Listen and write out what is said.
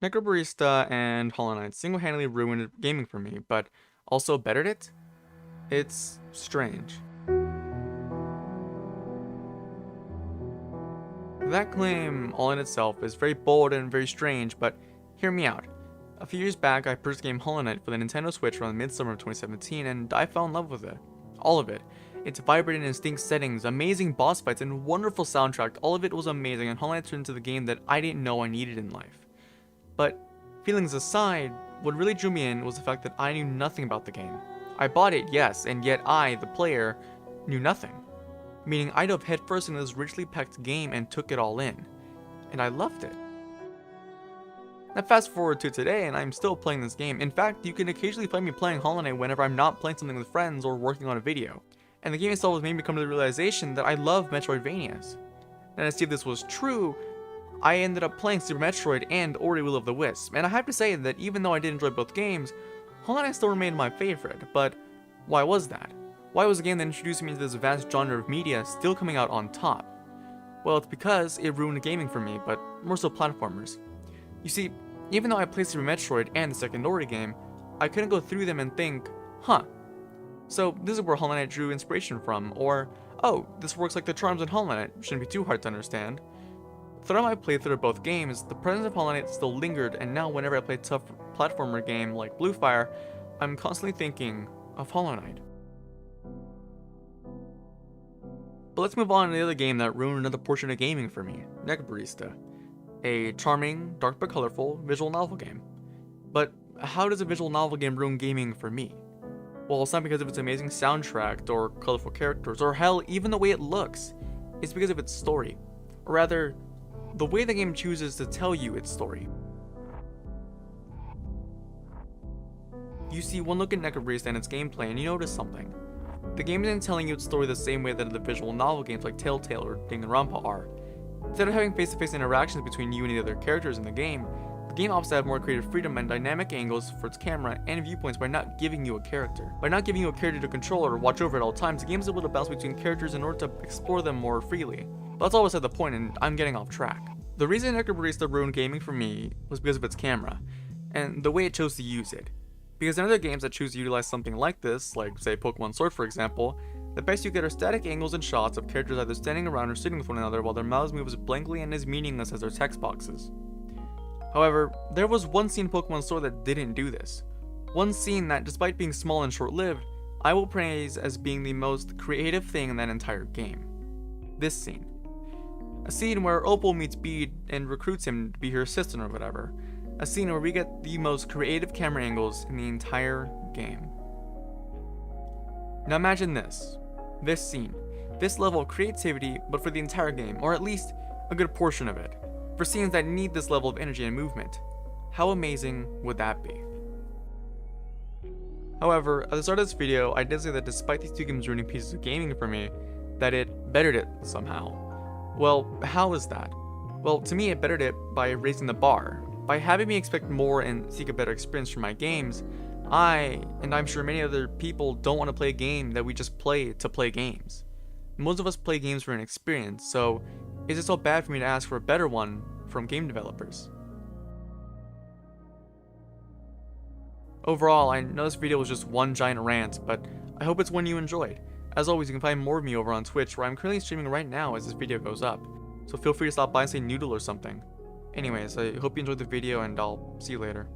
Necrobarista and Hollow Knight single-handedly ruined gaming for me, but also bettered it? It's strange. That claim, all in itself, is very bold and very strange, but hear me out. A few years back, I purchased the game Hollow Knight for the Nintendo Switch around midsummer of 2017, and I fell in love with it. All of it. Its vibrant and distinct settings, amazing boss fights, and wonderful soundtrack, all of it was amazing, and Hollow Knight turned into the game that I didn't know I needed in life. But, feelings aside, what really drew me in was the fact that I knew nothing about the game. I bought it, yes, and yet I, the player, knew nothing. Meaning I dove headfirst into this richly packed game and took it all in. And I loved it. Now fast forward to today and I'm still playing this game. In fact, you can occasionally find me playing Hollow Knight whenever I'm not playing something with friends or working on a video. And the game itself has made me come to the realization that I love Metroidvanias. And to see if this was true, I ended up playing Super Metroid and Ori Will of the Wisp. And I have to say that even though I did enjoy both games, Hollow Knight still remained my favorite. But why was that? Why was a game that introduced me to this vast genre of media still coming out on top? Well, it's because it ruined gaming for me, but more so platformers. You see, even though I played Super Metroid and the second Ori game, I couldn't go through them and think, huh, so this is where Hollow Knight drew inspiration from, or, oh, this works like the charms in Hollow Knight, shouldn't be too hard to understand. Throughout my playthrough of both games, the presence of Hollow Knight still lingered, and now whenever I play a tough platformer game like Blue Fire, I'm constantly thinking of Hollow Knight. But let's move on to the other game that ruined another portion of gaming for me, Necrobarista. A charming, dark but colorful, visual novel game. But how does a visual novel game ruin gaming for me? Well, it's not because of its amazing soundtrack, or colorful characters, or hell, even the way it looks. It's because of its story. Or rather, the way the game chooses to tell you its story. You see one look at Necrobarista and its gameplay and you notice something. The game isn't telling you its story the same way that the visual novel games like Telltale or Danganronpa are. Instead of having face-to-face interactions between you and the other characters in the game opts to have more creative freedom and dynamic angles for its camera and viewpoints by not giving you a character. By not giving you a character to control or watch over at all times, the game is able to bounce between characters in order to explore them more freely. But that's always at the point and I'm getting off track. The reason Necrobarista ruined gaming for me was because of its camera, and the way it chose to use it. Because in other games that choose to utilize something like this, like say Pokemon Sword for example, the best you get are static angles and shots of characters either standing around or sitting with one another while their mouths move as blankly and as meaningless as their text boxes. However, there was one scene in Pokemon Sword that didn't do this. One scene that, despite being small and short-lived, I will praise as being the most creative thing in that entire game. This scene. A scene where Opal meets Bede and recruits him to be her assistant or whatever. A scene where we get the most creative camera angles in the entire game. Now imagine this scene, this level of creativity, but for the entire game, or at least a good portion of it, for scenes that need this level of energy and movement. How amazing would that be? However, at the start of this video, I did say that despite these two games ruining pieces of gaming for me, that it bettered it somehow. Well, how is that? Well, to me it bettered it by raising the bar. By having me expect more and seek a better experience from my games, I, and I'm sure many other people, don't want to play a game that we just play to play games. Most of us play games for an experience, so is it so bad for me to ask for a better one from game developers? Overall, I know this video was just one giant rant, but I hope it's one you enjoyed. As always, you can find more of me over on Twitch, where I'm currently streaming right now as this video goes up, so feel free to stop by and say noodle or something. Anyways, I hope you enjoyed the video and I'll see you later.